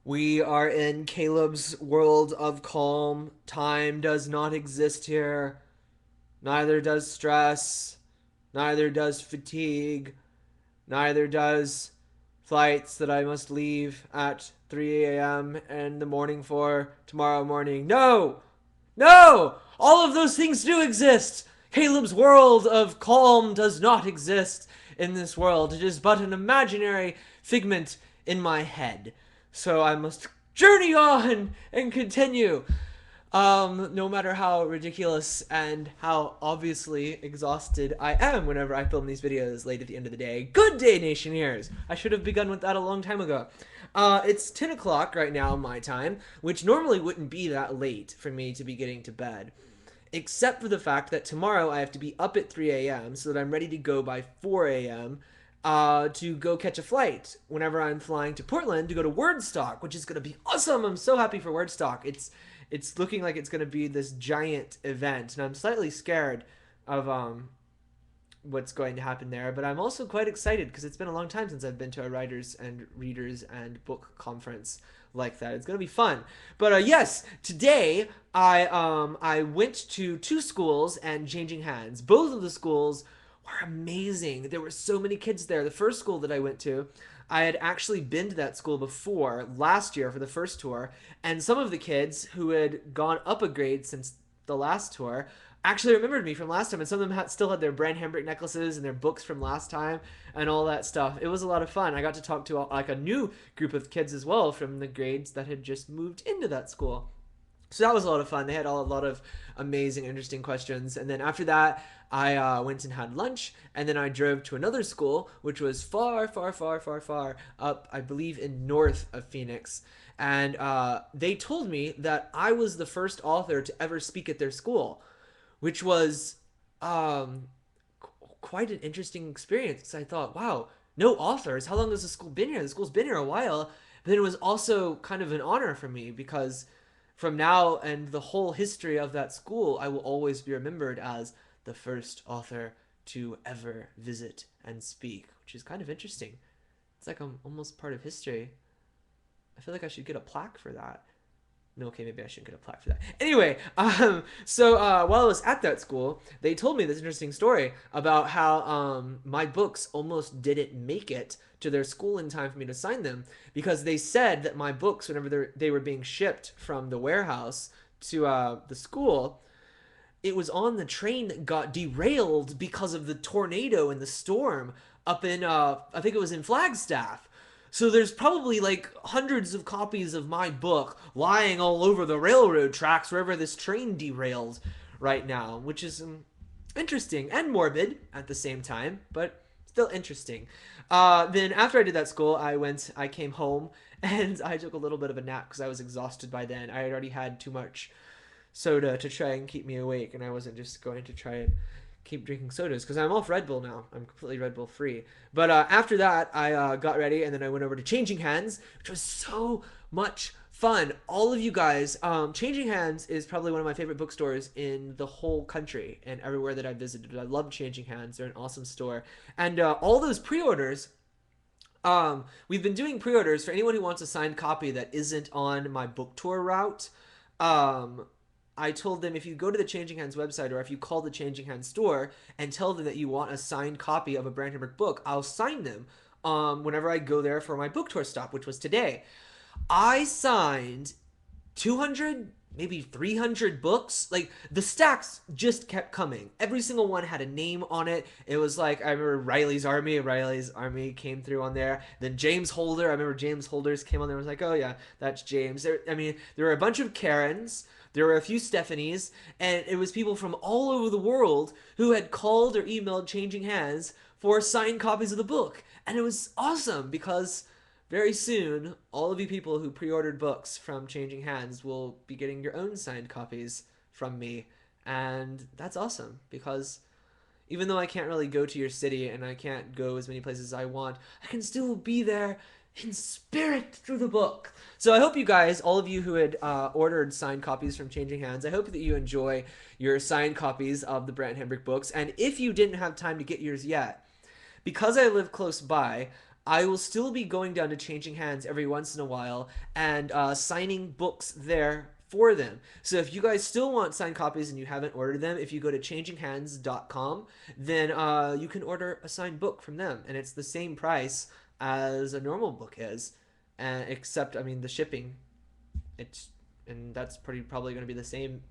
We are in Caleb's world of calm. Time does not exist here. Neither does stress. Neither does fatigue. Neither does flights that I must leave at 3 a.m. in the morning for tomorrow morning. No! No! All of those things do exist! Caleb's world of calm does not exist in this world. It is but an imaginary figment in my head. So I must journey on and continue. No matter how ridiculous and how obviously exhausted I am whenever I film these videos late at the end of the day. Good day, Nationeers! I should have begun with that a long time ago. It's 10 o'clock right now, my time, which normally wouldn't be that late for me to be getting to bed. Except for the fact that tomorrow I have to be up at 3 a.m. so that I'm ready to go by 4 a.m. To go catch a flight whenever I'm flying to Portland to go to Wordstock, which is going to be awesome. I'm so happy for Wordstock. It's looking like it's going to be this giant event, and I'm slightly scared of what's going to happen there, but I'm also quite excited because it's been a long time since I've been to a writers and readers and book conference like that. It's gonna be fun. But yes, today I went to two schools and changing hands. Both of the schools were amazing. There were so many kids there. The first school that I went to, I had actually been to that school before last year for the first tour, and some of the kids who had gone up a grade since the last tour actually remembered me from last time, and some of them still had their Bran necklaces and their books from last time and all that stuff. It was a lot of fun. I got to talk to like a new group of kids as well from the grades that had just moved into that school. So that was a lot of fun. They had a lot of amazing, interesting questions. And then after that, I went and had lunch, and then I drove to another school, which was far, far, far, far, far up, I believe, in north of Phoenix. And they told me that I was the first author to ever speak at their school, which was um, quite an interesting experience. I thought, wow, no authors. How long has the school been here? The school's been here a while. But then it was also kind of an honor for me because from now and the whole history of that school, I will always be remembered as the first author to ever visit and speak, which is kind of interesting. It's like I'm almost part of history. I feel like I should get a plaque for that. No, okay, maybe I shouldn't get a plaque for that. Anyway, while I was at that school, they told me this interesting story about how my books almost didn't make it to their school in time for me to sign them because they said that my books, whenever they were being shipped from the warehouse to the school, it was on the train that got derailed because of the tornado and the storm up in I think it was in Flagstaff. So there's probably like hundreds of copies of my book lying all over the railroad tracks wherever this train derailed right now, which is interesting and morbid at the same time, but still interesting. Then after I did that school, I came home and I took a little bit of a nap because I was exhausted by then. I had already had too much soda to try and keep me awake, and I wasn't just going to try and keep drinking sodas because I'm off Red Bull now. I'm completely Red Bull free. But after that, I got ready, and then I went over to Changing Hands, which was so much fun. All of you guys, Changing Hands is probably one of my favorite bookstores in the whole country and everywhere that I've visited. I love Changing Hands. They're an awesome store. And all those pre-orders, we've been doing pre-orders for anyone who wants a signed copy that isn't on my book tour route. Um, I told them if you go to the Changing Hands website or if you call the Changing Hands store and tell them that you want a signed copy of a Bran book, I'll sign them whenever I go there for my book tour stop, which was today. I signed 200, maybe 300 books. Like the stacks just kept coming. Every single one had a name on it. It was like I remember Riley's Army came through on there. Then James Holder, I remember James Holder's came on there. I was like, oh yeah, that's James. There were a bunch of Karens. There were a few Stephanies, and it was people from all over the world who had called or emailed Changing Hands for signed copies of the book. And it was awesome because very soon, all of you people who pre-ordered books from Changing Hands will be getting your own signed copies from me. And that's awesome because even though I can't really go to your city and I can't go as many places as I want, I can still be there in spirit through the book. So I hope you guys, all of you who had ordered signed copies from Changing Hands, I hope that you enjoy your signed copies of the Brant Hambrick books. And if you didn't have time to get yours yet, because I live close by, I will still be going down to Changing Hands every once in a while and signing books there for them. So if you guys still want signed copies and you haven't ordered them, if you go to changinghands.com, then you can order a signed book from them, and it's the same price as a normal book is, except I mean the shipping. It's and that's probably going to be the same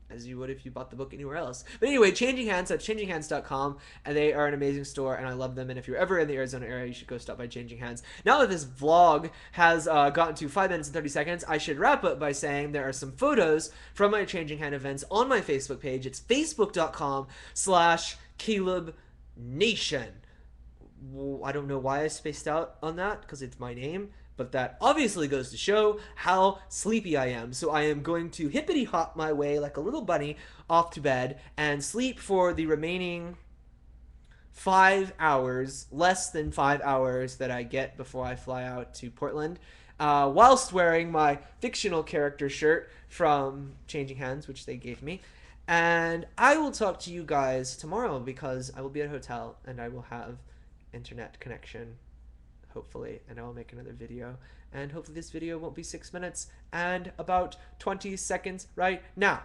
as you would if you bought the book anywhere else. But anyway, Changing Hands at changinghands.com, and they are an amazing store, and I love them. And if you're ever in the Arizona area, you should go stop by Changing Hands. Now that this vlog has gotten to 5 minutes and 30 seconds, I should wrap up by saying there are some photos from my Changing Hand events on my Facebook page. It's facebook.com/Kaleb Nation. I don't know why I spaced out on that, because it's my name, but that obviously goes to show how sleepy I am. So I am going to hippity hop my way like a little bunny off to bed and sleep for the remaining 5 hours, less than 5 hours that I get before I fly out to Portland, whilst wearing my fictional character shirt from Changing Hands, which they gave me. And I will talk to you guys tomorrow because I will be at a hotel and I will have internet connection, hopefully, and I will make another video. And hopefully this video won't be 6 minutes and about 20 seconds right now.